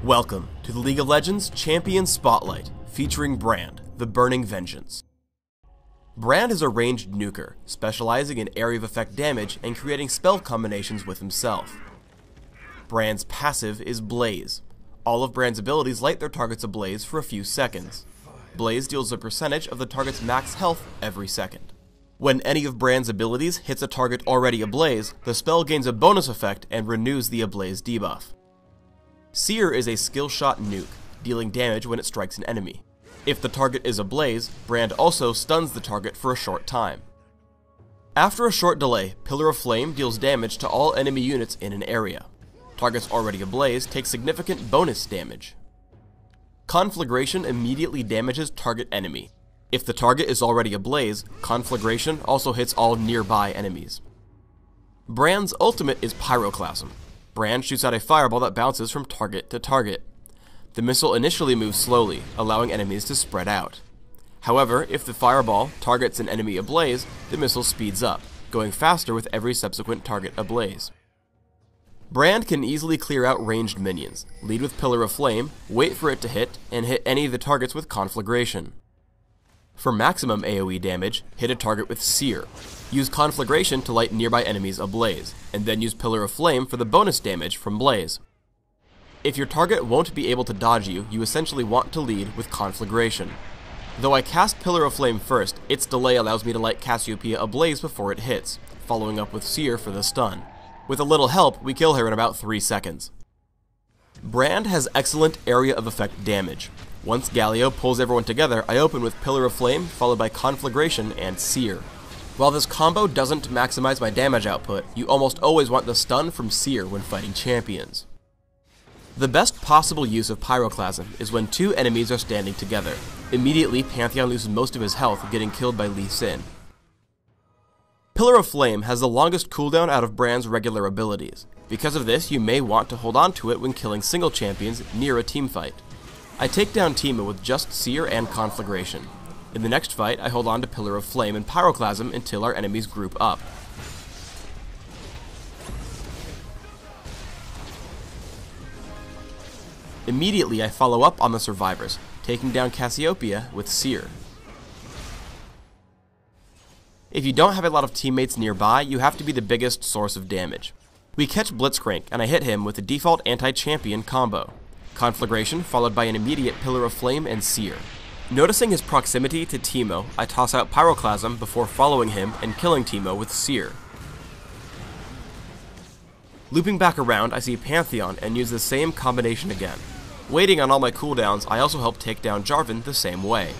Welcome to the League of Legends Champion Spotlight, featuring Brand, the Burning Vengeance. Brand is a ranged nuker, specializing in area of effect damage and creating spell combinations with himself. Brand's passive is Blaze. All of Brand's abilities light their targets ablaze for a few seconds. Blaze deals a percentage of the target's max health every second. When any of Brand's abilities hits a target already ablaze, the spell gains a bonus effect and renews the ablaze debuff. Seer is a skill shot nuke, dealing damage when it strikes an enemy. If the target is ablaze, Brand also stuns the target for a short time. After a short delay, Pillar of Flame deals damage to all enemy units in an area. Targets already ablaze take significant bonus damage. Conflagration immediately damages target enemy. If the target is already ablaze, Conflagration also hits all nearby enemies. Brand's ultimate is Pyroclasm. Brand shoots out a fireball that bounces from target to target. The missile initially moves slowly, allowing enemies to spread out. However, if the fireball targets an enemy ablaze, the missile speeds up, going faster with every subsequent target ablaze. Brand can easily clear out ranged minions, lead with Pillar of Flame, wait for it to hit, and hit any of the targets with Conflagration. For maximum AoE damage, hit a target with Seer. Use Conflagration to light nearby enemies ablaze, and then use Pillar of Flame for the bonus damage from Blaze. If your target won't be able to dodge you, you essentially want to lead with Conflagration. Though I cast Pillar of Flame first, its delay allows me to light Cassiopeia ablaze before it hits, following up with Seer for the stun. With a little help, we kill her in about 3 seconds. Brand has excellent area of effect damage. Once Galio pulls everyone together, I open with Pillar of Flame, followed by Conflagration and Seer. While this combo doesn't maximize my damage output, you almost always want the stun from Seer when fighting champions. The best possible use of Pyroclasm is when 2 enemies are standing together. Immediately, Pantheon loses most of his health, getting killed by Lee Sin. Pillar of Flame has the longest cooldown out of Brand's regular abilities. Because of this, you may want to hold on to it when killing single champions near a teamfight. I take down Teemo with just Seer and Conflagration. In the next fight, I hold on to Pillar of Flame and Pyroclasm until our enemies group up. Immediately, I follow up on the survivors, taking down Cassiopeia with Seer. If you don't have a lot of teammates nearby, you have to be the biggest source of damage. We catch Blitzcrank, and I hit him with the default anti-champion combo. Conflagration followed by an immediate Pillar of Flame and Seer. Noticing his proximity to Teemo, I toss out Pyroclasm before following him and killing Teemo with Seer. Looping back around, I see Pantheon and use the same combination again. Waiting on all my cooldowns, I also help take down Jarvan the same way.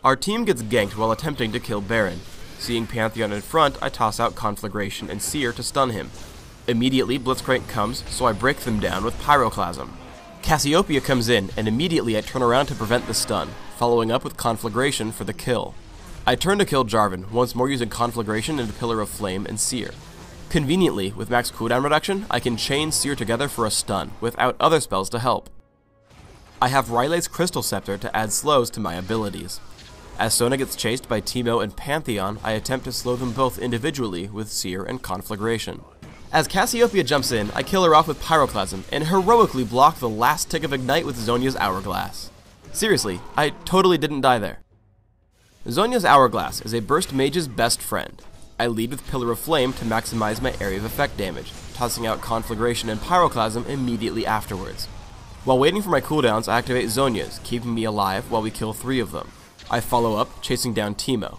Our team gets ganked while attempting to kill Baron. Seeing Pantheon in front, I toss out Conflagration and Seer to stun him. Immediately, Blitzcrank comes, so I break them down with Pyroclasm. Cassiopeia comes in, and immediately I turn around to prevent the stun, following up with Conflagration for the kill. I turn to kill Jarvan, once more using Conflagration and Pillar of Flame and Seer. Conveniently, with max cooldown reduction, I can chain Seer together for a stun, without other spells to help. I have Riley's Crystal Scepter to add slows to my abilities. As Sona gets chased by Teemo and Pantheon, I attempt to slow them both individually with Seer and Conflagration. As Cassiopeia jumps in, I kill her off with Pyroclasm, and heroically block the last tick of Ignite with Zhonya's Hourglass. Seriously, I totally didn't die there. Zhonya's Hourglass is a burst mage's best friend. I lead with Pillar of Flame to maximize my area of effect damage, tossing out Conflagration and Pyroclasm immediately afterwards. While waiting for my cooldowns, I activate Zhonya's, keeping me alive while we kill 3 of them. I follow up, chasing down Teemo.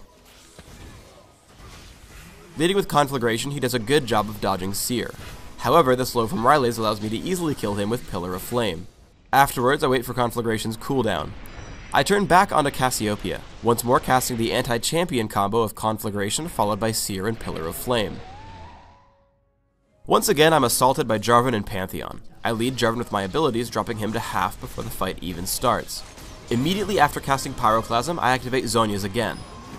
Leading with Conflagration, he does a good job of dodging Seer. However, the slow from Riley's allows me to easily kill him with Pillar of Flame. Afterwards, I wait for Conflagration's cooldown. I turn back onto Cassiopeia, once more casting the anti-champion combo of Conflagration followed by Seer and Pillar of Flame. Once again, I'm assaulted by Jarvan and Pantheon. I lead Jarvan with my abilities, dropping him to half before the fight even starts. Immediately after casting Pyroclasm, I activate Zhonya's again.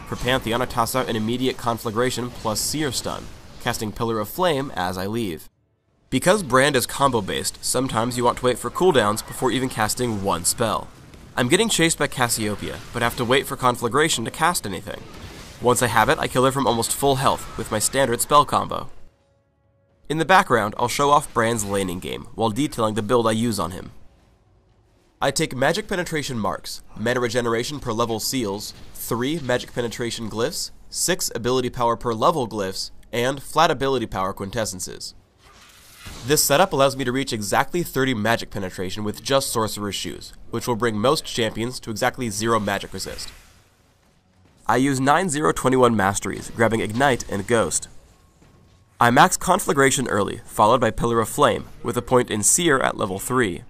For Pantheon, I toss out an immediate Conflagration plus Seer stun, casting Pillar of Flame as I leave. Because Brand is combo based, sometimes you want to wait for cooldowns before even casting one spell. I'm getting chased by Cassiopeia, but have to wait for Conflagration to cast anything. Once I have it, I kill her from almost full health with my standard spell combo. In the background, I'll show off Brand's laning game, while detailing the build I use on him. I take magic penetration marks, mana regeneration per level seals, 3 magic penetration glyphs, 6 ability power per level glyphs, and flat ability power quintessences. This setup allows me to reach exactly 30 magic penetration with just Sorcerer's Shoes, which will bring most champions to exactly 0 magic resist. I use 9-0-21 masteries, grabbing Ignite and Ghost. I max Conflagration early, followed by Pillar of Flame, with a point in Seer at level 3.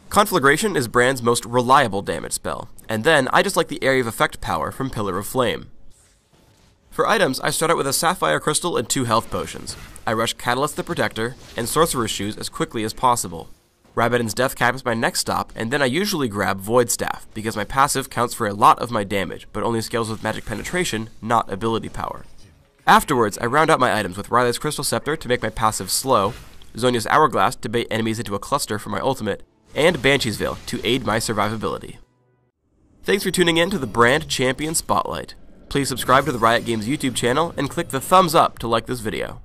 Conflagration is Brand's most reliable damage spell, and then I just like the area of effect power from Pillar of Flame. For items, I start out with a Sapphire Crystal and 2 health potions. I rush Catalyst the Protector and Sorcerer's Shoes as quickly as possible. Rabadon's Death Cap is my next stop, and then I usually grab Void Staff, because my passive counts for a lot of my damage, but only scales with magic penetration, not ability power. Afterwards, I round out my items with Riley's Crystal Scepter to make my passive slow, Zhonya's Hourglass to bait enemies into a cluster for my ultimate, and Banshee's Veil to aid my survivability. Thanks for tuning in to the Brand Champion Spotlight. Please subscribe to the Riot Games YouTube channel and click the thumbs up to like this video.